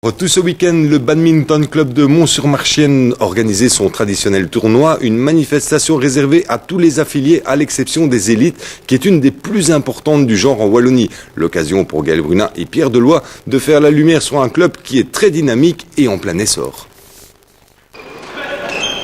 Tout ce week-end, le Badminton Club de Mont-sur-Marchienne organisait son traditionnel tournoi, une manifestation réservée à tous les affiliés à l'exception des élites, qui est une des plus importantes du genre en Wallonie. L'occasion pour Gaël Brunat et Pierre Deloy de faire la lumière sur un club qui est très dynamique et en plein essor.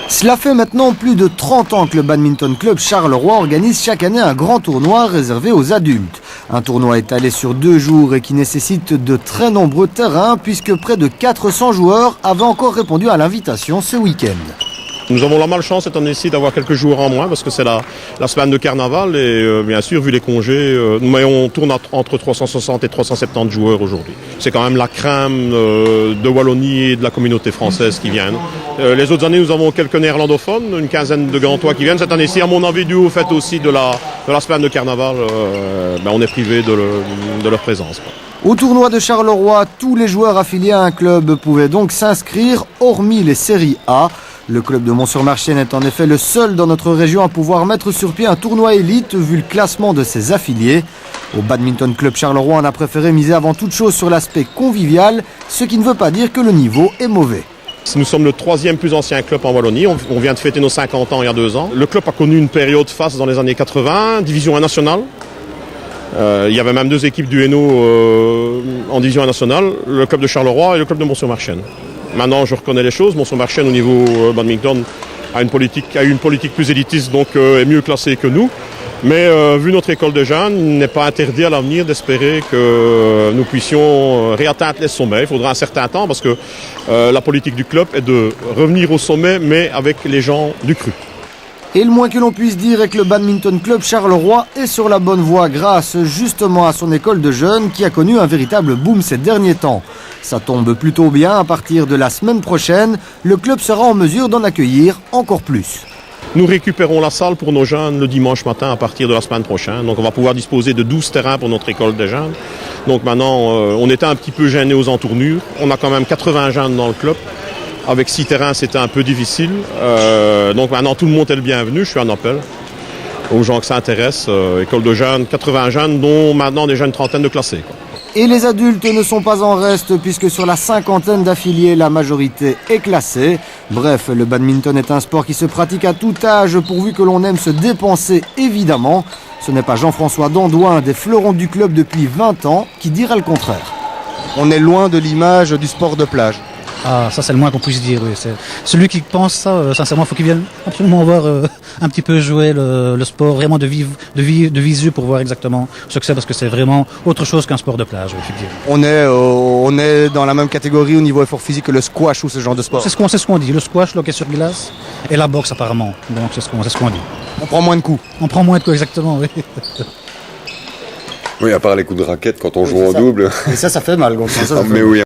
Cela fait maintenant plus de 30 ans que le Badminton Club Charleroi organise chaque année un grand tournoi réservé aux adultes. Un tournoi étalé sur 2 jours et qui nécessite de très nombreux terrains puisque près de 400 joueurs avaient encore répondu à l'invitation ce week-end. Nous avons la malchance cette année-ci d'avoir quelques joueurs en moins parce que c'est la semaine de carnaval et bien sûr vu les congés, on tourne entre 360 et 370 joueurs aujourd'hui. C'est quand même la crème de Wallonie et de la communauté française qui viennent. Les autres années nous avons quelques néerlandophones, une quinzaine de Gantois qui viennent. Cette année-ci à mon avis dû au fait aussi de la semaine de carnaval, on est privé de leur présence. Au tournoi de Charleroi, tous les joueurs affiliés à un club pouvaient donc s'inscrire, hormis les séries A. Le club de Mont-sur-Marchienne est en effet le seul dans notre région à pouvoir mettre sur pied un tournoi élite vu le classement de ses affiliés. Au Badminton Club Charleroi, on a préféré miser avant toute chose sur l'aspect convivial, ce qui ne veut pas dire que le niveau est mauvais. Nous sommes le 3e plus ancien club en Wallonie, on vient de fêter nos 50 ans il y a 2 ans. Le club a connu une période face dans les années 80, division 1 nationale. Il y avait même 2 équipes du Hainaut en division 1 nationale, le club de Charleroi et le club de Mont-sur-Marchienne. Maintenant, je reconnais les choses. Mont-sur-Marchienne, au niveau badminton, a une politique plus élitiste, donc est mieux classée que nous. Mais vu notre école de jeunes, il n'est pas interdit à l'avenir d'espérer que nous puissions réatteindre les sommets. Il faudra un certain temps parce que la politique du club est de revenir au sommet, mais avec les gens du cru. Et le moins que l'on puisse dire est que le Badminton Club Charleroi est sur la bonne voie grâce justement à son école de jeunes qui a connu un véritable boom ces derniers temps. Ça tombe plutôt bien, à partir de la semaine prochaine, le club sera en mesure d'en accueillir encore plus. Nous récupérons la salle pour nos jeunes le dimanche matin à partir de la semaine prochaine. Donc on va pouvoir disposer de 12 terrains pour notre école des jeunes. Donc maintenant, on était un petit peu gênés aux entournures. On a quand même 80 jeunes dans le club. Avec 6 terrains, c'était un peu difficile. Donc maintenant, tout le monde est le bienvenu. Je suis en appel aux gens que ça intéresse. École de jeunes, 80 jeunes, dont maintenant déjà une trentaine de classés. Et les adultes ne sont pas en reste puisque sur la 50aine d'affiliés, la majorité est classée. Bref, le badminton est un sport qui se pratique à tout âge pourvu que l'on aime se dépenser évidemment. Ce n'est pas Jean-François Dandouin des Fleurons du club depuis 20 ans qui dira le contraire. On est loin de l'image du sport de plage. Ah, ça c'est le moins qu'on puisse dire, oui. Celui qui pense ça, sincèrement, il faut qu'il vienne absolument voir un petit peu jouer le sport, vraiment de visu pour voir exactement ce que c'est, parce que c'est vraiment autre chose qu'un sport de plage, oui, effectivement. On est dans la même catégorie au niveau effort physique que le squash ou ce genre de sport. C'est ce qu'on dit, le squash, l'hockey sur glace et la boxe apparemment, donc c'est ce qu'on dit. On prend moins de coups. On prend moins de coups, exactement, oui. Oui, à part les coups de raquette quand on joue en double. Et ça fait mal. Donc ça, mais oui.